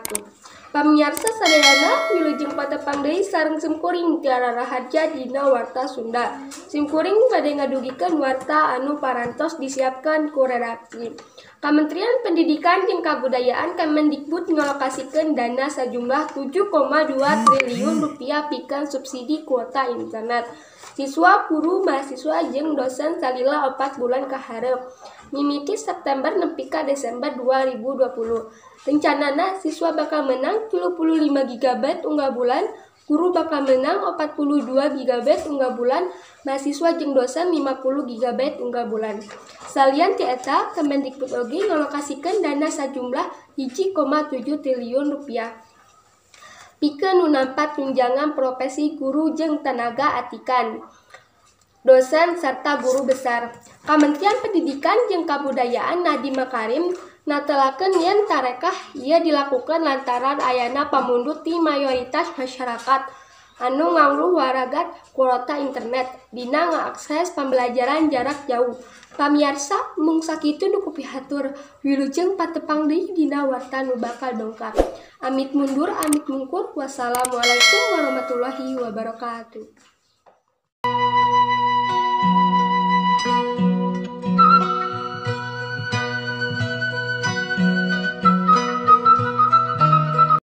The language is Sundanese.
wabarakatuh. Pamirsa sadayana wilujeng patepang deui sareng simkuring tiara raharja dina warta Sunda. Simkuring bade ngadugikeun warta anu parantos disiapkeun ku redaksi. Kementerian Pendidikan jeung Kabudayaan Kemendikbud ngalokasikeun dana sajumlah 7,2 triliun rupiah pikeun subsidi kuota internet. Siswa, guru, mahasiswa jeung dosen salila 4 bulan kaharep. Mimiti September nepi ka Desember 2020. Rencanana siswa bakal menang 35 GB unggah bulan, guru bakal menang 42 GB unggah bulan, mahasiswa jeung dosen 50 GB unggah bulan. Salian ti eta, Kemendikbud oge ngalokasikeun dana sajumlah 1,7 triliun rupiah. Pikeun nu nampa tunjangan profesi guru jeung tenaga atikan, dosen serta guru besar. Kementerian Pendidikan jeung Kabudayaan Nadiem Makarim natelakeun yen tarekah ieu dilakukan lantaran ayana pamundut ti mayoritas masyarakat anu ngawruh waragat kuota internet dina ngaakses pembelajaran jarak jauh. Pamirsa mung sakitu nu kupihatur, wilujeng patepang deui dina warta nu bakal dongkap. Amit mundur, amit mungkur. Wassalamualaikum warahmatullahi wabarakatuh.